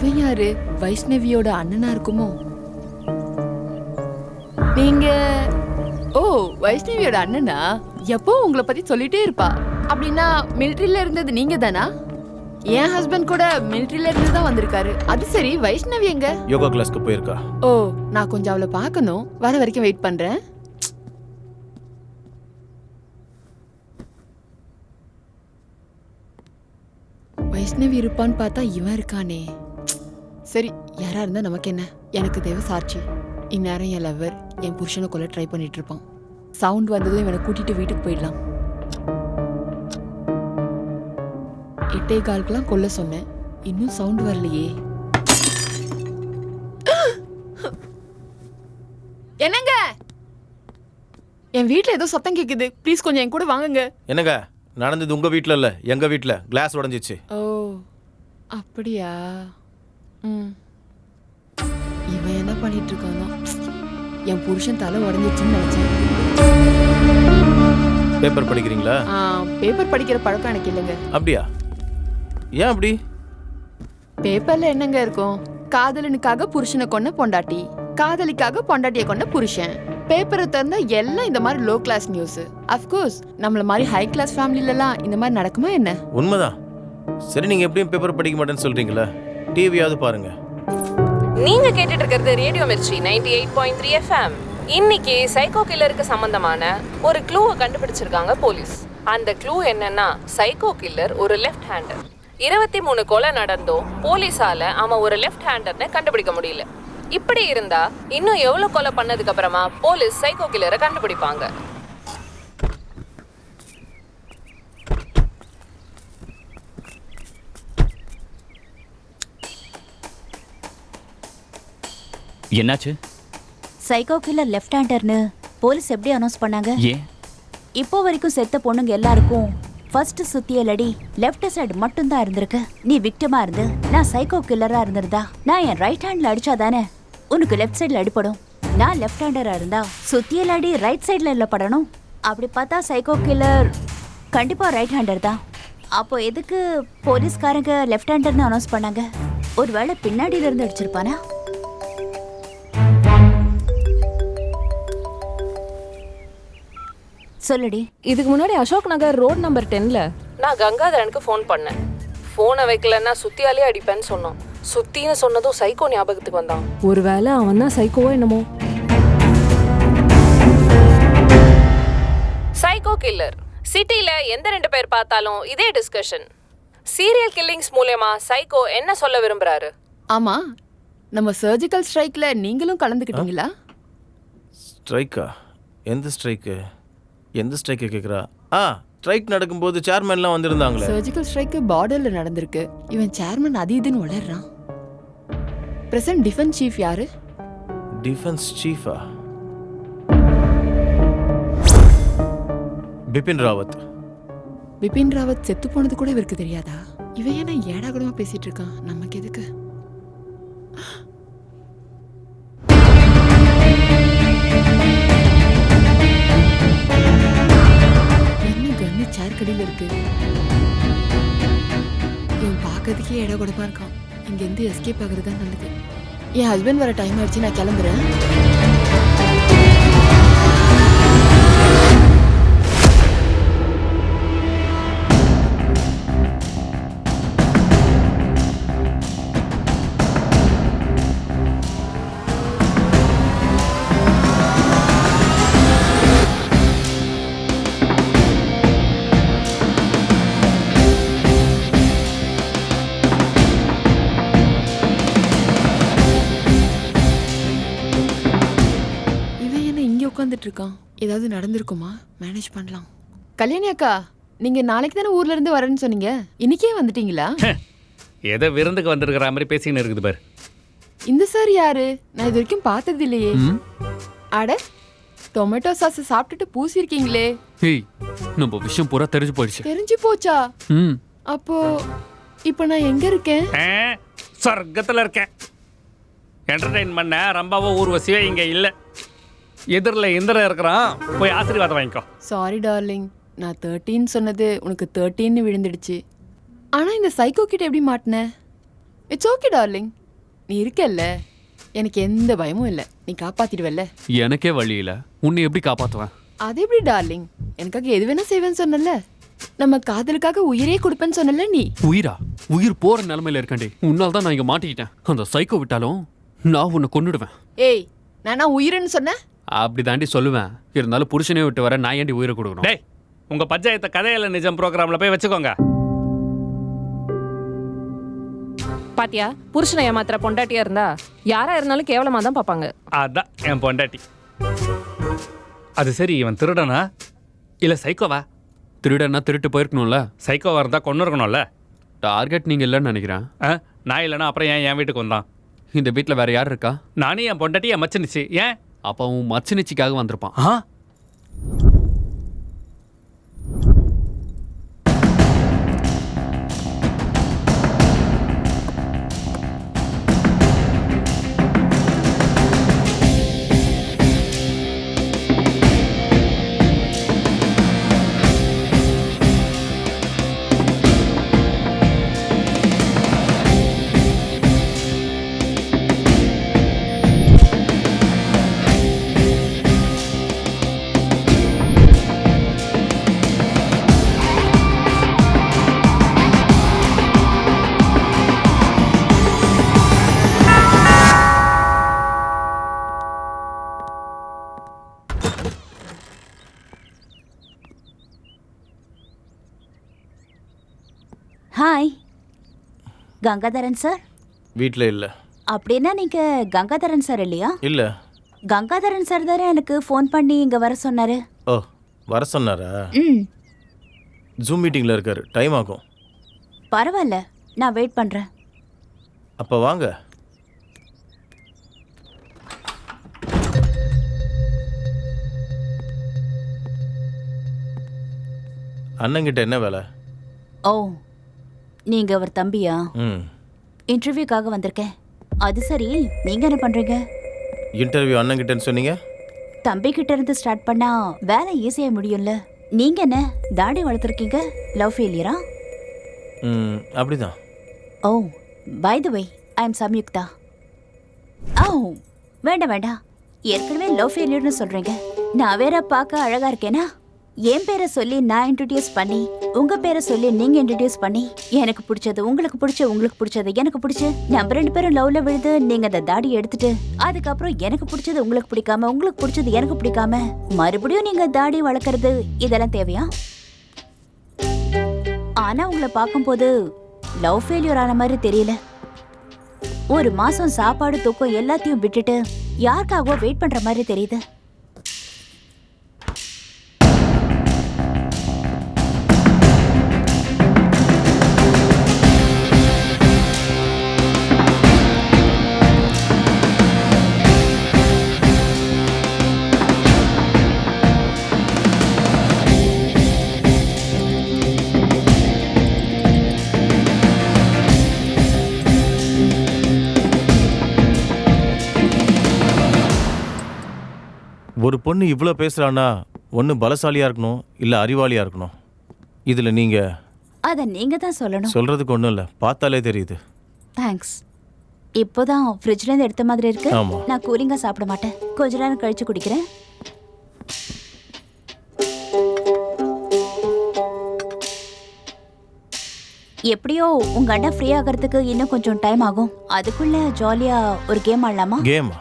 இவன் யாரு? வைஷ்ணவியோட அண்ணனா இருக்குமோ? நீங்க ஓ வைஷ்ணவியோட அண்ணனா? எப்போ உங்களை பத்தி சொல்லிட்டே இருப்பா. அப்படின்னா மிலிட்டரியில இருந்தது நீங்க தானா? என் ஹஸ்பண்ட் கூட மிலிட்டரியில இருந்து தான் வந்திருக்காரு. அது சரி, வைஷ்ணவி எங்க? யோகா கிளாஸ்க்கு போயிருக்கா. ஓ, நான் கொஞ்சம் அவளை பார்க்கணும். வர வரைக்கும் வெயிட் பண்றேன். வைஷ்ணவி இருப்பான்னு பார்த்தா இவன் இருக்கானே. சரி, யாரா இருந்தா நமக்கு என்ன? எனக்கு தேவை சாட்சி. இந்நேரம் என் லவ்வர் என் புருஷனை கொல்ல ட்ரை பண்ணிட்டு இருப்பான். சவுண்ட் வந்ததும் இவனை கூட்டிட்டு வீட்டுக்கு போயிடலாம். 8:15 கொல்ல சொன்னேன், இன்னும் சவுண்ட் வரலையே. என்னங்க, என் வீட்ல ஏதோ சத்தம் கேக்குது. ப்ளீஸ் கொஞ்சம் என் கூட வாங்குங்க. என்னங்க நடந்தது? உங்க வீட்ல இல்ல, எங்க வீட்ல கிளாஸ் உடைஞ்சிச்சு. ஓ அப்படியா? இவன் என்ன பண்ணிட்டு இருக்கானோ? என் புருஷன் தலை உடஞ்சிச்சுன்னு நினைச்சேன். பேப்பர் படிக்கிறீங்களா? பேப்பர் படிக்கிற பழக்கம் எனக்கு இல்லைங்க. அப்படியா? ஏன் அப்படி? பேப்பர்ல என்னங்க இருக்கும்? காதலனுக்காக புருஷனை கொன்ன பொண்டாட்டி, காதலிக்காக பொண்டாட்டியை கொண்ட புருஷன். பேப்பரை திறந்தா எல்லாம் இந்த மாதிரி லோ கிளாஸ் நியூஸ். அஃப்கோர்ஸ் நம்மள மாதிரி ஹை கிளாஸ் ஃபேமிலிலலாம் இந்த மாதிரி நடக்குமா என்ன? உண்மைதான். சரி, நீங்க எப்படியும் பேப்பர் படிக்க மாட்டேன்னு சொல்றீங்களா? டிவியாவது பாருங்க. நீங்க கேட்டுட்டு இருக்கிறது ரேடியோ மிர்ச்சி 98.3 FM. இன்னைக்கு சைக்கோ கில்லருக்கு சம்பந்தமான ஒரு க்ளூவை கண்டுபிடிச்சிருக்காங்க போலீஸ். அந்த க்ளூ என்னன்னா, சைக்கோ கில்லர் ஒரு லெஃப்ட் ஹேண்டர். 23 கொலை நடந்தும் போலீஸால அவன் ஒரு லெஃப்ட் ஹேண்டர்னு கண்டுபிடிக்க முடியல. இப்படி இருந்தா இன்னும் எவ்வளவு கொலை பண்ணதுக்கு அப்புறமா போலீஸ் சைக்கோ கில்லரை கண்டுபிடிப்பாங்க? என்னாச்சு? சைக்கோ கில்லர் லெஃப்ட் ஹேண்டர்னு போலீஸ் எப்படி அனௌன்ஸ் பண்ணாங்க? ஏன் இப்போ வரைக்கும் செத்த பொண்ணுங்க எல்லாருக்கும் ஃபர்ஸ்ட் சுத்தியல் அடி லெஃப்ட் சைடு மட்டும்தான் இருந்திருக்கு. நீ விக்டிமா இருந்து நான் சைக்கோ கில்லரா இருந்திருந்தா நான் என் ரைட் ஹேண்ட்ல அடிச்சாதானே உனக்கு லெஃப்ட் சைடுல அடிப்படும். நான் லெஃப்ட் ஹேண்டரா இருந்தா சுத்தியல் அடி ரைட் சைடுல இல்ல படணும். அப்படி பார்த்தா சைக்கோ கில்லர் கண்டிப்பா ரைட் ஹேண்டர் தான். அப்போ எதுக்கு போலீஸ்காரங்க லெஃப்ட் ஹேண்டர்னு அனௌன்ஸ் பண்ணாங்க? ஒருவேளை பின்னாடியில இருந்து அடிச்சிருப்பானா? சொல்லுடி. இதுக்கு முன்னாடி அசோக் நகர் ரோட் நம்பர் 10ல நான் கங்காதரனுக்கு ஃபோன் பண்ணேன். ஃபோனை வைக்கலன்னா சுத்தியாலே அடிப்பேன்னு சொன்னான். சுத்தின்னு சொன்னதும் சைக்கோ ஞாபகத்துக்கு வந்தான். ஒருவேளை அவன் தான் சைக்கோவோ என்னமோ. சைக்கோ கில்லர் சிட்டில எந்த 2 பேர் பார்த்தாலும் இதே டிஸ்கஷன். சீரியல் கில்லிங்ஸ் மூலமா சைக்கோ என்ன சொல்ல விரும்புறாரு? ஆமா, நம்ம சர்ஜிக்கல் ஸ்ட்ரைக்ல நீங்களும் கலந்துக்கிட்டீங்களா? ஸ்ட்ரைக்கா? எந்த ஸ்ட்ரைக்கு? எந்த ஸ்ட்ரைக்கு கேக்குறா? ஸ்ட்ரைக் நடக்கும்போது சேர்மன்லாம் வந்திருந்தாங்களே. சர்ஜிக்கல் ஸ்ட்ரைக் பார்டர்ல நடந்திருக்கு. இவன் சேர்மன் அது இதுன்னு வளர்றான். பிரசன்ட் டிஃபென்ஸ் சீஃப் யாரு? டிஃபென்ஸ் சீஃபா? பிபின் ராவத். பிபின் ராவத் செத்து போனது கூட இவருக்கு தெரியாதா? இவன் ஏன்னா ஏடாகூடமா பேசிட்டு இருக்கான். நமக்கு எதுக்கு? என்ன கன்னு சேர் கடியில இருக்கு? இவன் பார்க்கறதுக்கே ஏடாகூடமா இருக்கான். இங்க இருந்து எஸ்கேப் ஆகுறது தான் நல்லது. என் ஹஸ்பண்ட் வர டைம் ஆயிடுச்சு, நான் கிளம்புறேன். உட்காந்துட்டு இருக்கான். ஏதாவது நடந்திருக்குமா? மேனேஜ் பண்ணலாம். கல்யாணி அக்கா, நீங்க நாளைக்கு தானே ஊர்ல இருந்து வரேன்னு சொன்னீங்க, இன்னைக்கே வந்துட்டீங்களா? ஏதோ விருந்துக்கு வந்திருக்கிற மாதிரி பேசின்னு இருக்குது பாரு. இந்த சார் யாரு? நான் இது வரைக்கும் பார்த்தது இல்லையே. அட, டொமேட்டோ சாஸ் சாப்பிட்டுட்டு பூசிருக்கீங்களே. ஏய், நம்ம விஷயம் பூரா தெரிஞ்சு போயிடுச்சு. தெரிஞ்சு போச்சா? அப்போ இப்போ நான் எங்க இருக்கேன்? சொர்க்கத்துல இருக்கேன். என்டர்டெயின் பண்ண ரம்பாவோ ஊர்வசியோ இங்க இல்ல. எதிரில் இந்திரன் இருக்கிறான், போய் ஆசீர்வாதம் வாங்கிக்கோ. சாரி டார்லிங், நான் 13 சொன்னது உனக்கு 13 விழுந்துடுச்சு. ஆனா இந்த சைக்கோ கிட்ட எப்படி மாட்டின? இட்ஸ் ஓகே டார்லிங், நீ இருக்கல்ல, எனக்கு எந்த பயமும் இல்லை. நீ காப்பாத்திடுவல்ல. எனக்கே வழி இல்ல, உன்னை எப்படி காப்பாத்துவேன்? அது எப்படி டார்லிங்? எனக்காக எது வேணா செய்வேன்னு சொன்னல. நம்ம காதலுக்காக உயிரே கொடுப்பேன்னு சொன்னல நீ. உயிரா? உயிர் போற நிலைமையில இருக்கேன்டி. உன்னால தான் நான் இங்க மாட்டிக்கிட்டேன். அந்த சைக்கோ விட்டாலும் நான் உன்னை கொன்னுடுவேன். ஏய், நானா உயிர்னு சொன்னேன்? அப்படி தாண்டி சொல்லுவேன். இருந்தாலும் புருஷனே விட்டு வர நான் ஏண்டி உயிரை கொடுக்கணும்? டேய், உங்க பஞ்சாயத்தை கதையில நிஜம் ப்ரோக்ராம்ல போய் வச்சுக்கோங்க. பாத்தியா, புருஷனை ஏமாத்துற பொண்டாட்டியா இருந்தா யாரா இருந்தாலும் கேவலமா தான் பார்ப்பாங்க. அதான் என் பொண்டாட்டி. அது சரி, இவன் திருடனா இல்ல சைக்கோவா? திருடனா திருட்டு போயிருக்கணும்ல. சைக்கோவா இருந்தா கொண்டு இருக்கணும்ல. டார்கெட் நீங்க இல்லைன்னு நினைக்கிறேன். நான் இல்லைன்னா அப்புறம் ஏன் என் வீட்டுக்கு வந்தான்? இந்த வீட்டில் வேற யார் இருக்கா? நானே என் பொண்டாட்டி என் மச்சனிச்சு. ஏன்? அப்போ உன் மச்சினிச்சிக்காக வந்திருப்பான். Hi, Gangadharan sir. வீட்டில் இல்லை. அப்படின்னா நீங்க கங்காதரன் சார் இல்லையா? இல்லை. கங்காதரன் சார் தானே எனக்கு ஃபோன் பண்ணி இங்க வர சொன்னாரு. ஓ, வர சொன்னாரா? ம், ஜூம் மீட்டிங்கில் இருக்காரு, டைம் ஆகும். பரவாயில்ல, நான் வெயிட் பண்றேன். அப்போ வாங்க. அண்ணங்கிட்ட என்ன வேலை? ஓ, நீங்க அவர் தம்பியா? ம். இன்டர்வியூக்காக வந்திருக்கேன். அது சரி, நீங்க என்ன பண்றீங்க? இன்டர்வியூ அண்ணங்கிட்டன்னு சொன்னீங்க. தம்பி கிட்ட இருந்து ஸ்டார்ட் பண்ணா வேலை ஈஸியா முடியும்ல. நீங்க என்ன தாடி வளர்த்துருக்கீங்க? லவ் ஃபெயிலியரா? ம், அப்படிதான். Oh, by the way, I am Samyuktha. Oh, வேண்டாம் வேண்டாம், ஏற்கனவே லவ் ஃபெயிலியர்னு சொல்றீங்க. நான் வேற பார்க்க அழகா இருக்கேனா? என் பேரை சொல்லி நான் இன்ட்ரடியூஸ் பண்ணி, உங்க பேரை சொல்லி நீங்க இன்ட்ரடியூஸ் பண்ணி, எனக்கு பிடிச்சது உங்களுக்கு பிடிச்ச, உங்களுக்கு பிடிச்சது எனக்கு பிடிச்சு, நம்ம 2 பேரும் லவ்ல விழுது. நீங்க அந்த தாடி எடுத்துட்டு அதுக்கப்புறம் எனக்கு பிடிச்சது உங்களுக்கு பிடிக்காம, உங்களுக்கு பிடிச்சது எனக்கு பிடிக்காம மறுபடியும் நீங்க தாடி வளர்க்கறது, இதெல்லாம் தேவையா? ஆனா உங்களை பார்க்கும்போது லவ் ஃபெயிலியர் ஆன மாதிரி தெரியல. 1 மாசம் சாப்பாடு தூக்கம் எல்லாத்தையும் விட்டுட்டு யாருக்காகவோ வெயிட் பண்ற மாதிரி தெரியுது. ஒரு பொண்ணு இவ்வளோ பேசுகிறான்னா ஒன்று பலசாலியாக இருக்கணும், இல்லை அறிவாளியாக இருக்கணும். இதில் நீங்கள் அத நீங்க தான் சொல்லணும். சொல்கிறதுக்கு ஒன்றும் இல்லை, பார்த்தாலே தெரியுது. தேங்க்ஸ். இப்போதான் ஃப்ரிட்ஜ்ல இருந்து எடுத்த மாதிரி இருக்கு. ஆமா. நான் கூலிங்கா சாப்பிட மாட்டேன், கொஞ்ச நேரம் கழிச்சு குடிக்கிறேன். எப்படியோ உங்க அண்ணன் ஃப்ரீ ஆகிறதுக்கு இன்னும் கொஞ்சம் டைம் ஆகும். அதுக்குள்ள ஜாலியா ஒரு கேம் ஆடலாமா? கேமா?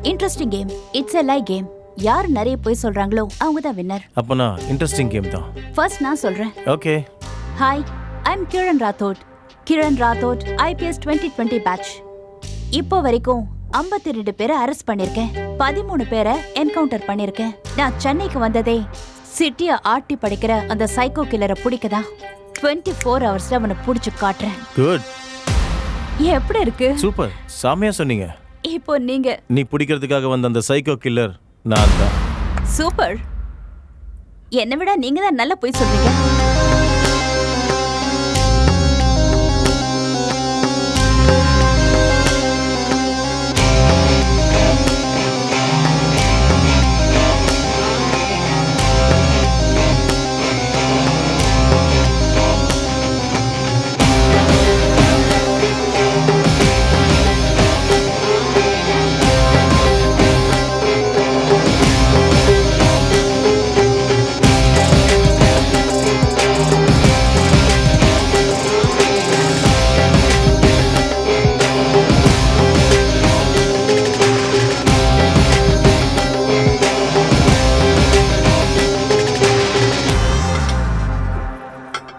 Interesting game. It's a lie game. யார் நிறைய போய் சொல்றாங்களோ அவங்க தான் வின்னர். அப்பனா இன்ட்ரெஸ்டிங் கேம் தான். ஃபர்ஸ்ட் நான் சொல்றேன். Okay. Hi, I am Kiran Rathod. Kiran Rathod, IPS 2020 batch. இப்போ வரைக்கும் 52 பேரை அரெஸ்ட் பண்ணிருக்கேன், 13 பேரை என்கவுண்டர் பண்ணிருக்கேன். நான் சென்னைக்கு வந்ததே சிட்டியை ஆட்டி படைக்கிற அந்த சைக்கோ கில்லரை பிடிக்கதா. 24 ஹவர்ஸ்ல அவனை பிடிச்சு காட்டுறேன். குட். எப்படி இருக்கு? சூப்பர், சாமியா சொன்னீங்க. இப்போ நீங்க நீ பிடிக்கிறதுக்காக வந்த அந்த சைக்கோ கில்லர் நான் தான். சூப்பர். என்னை விட நீங்க தான் நல்லா போய் சொல்றீங்க.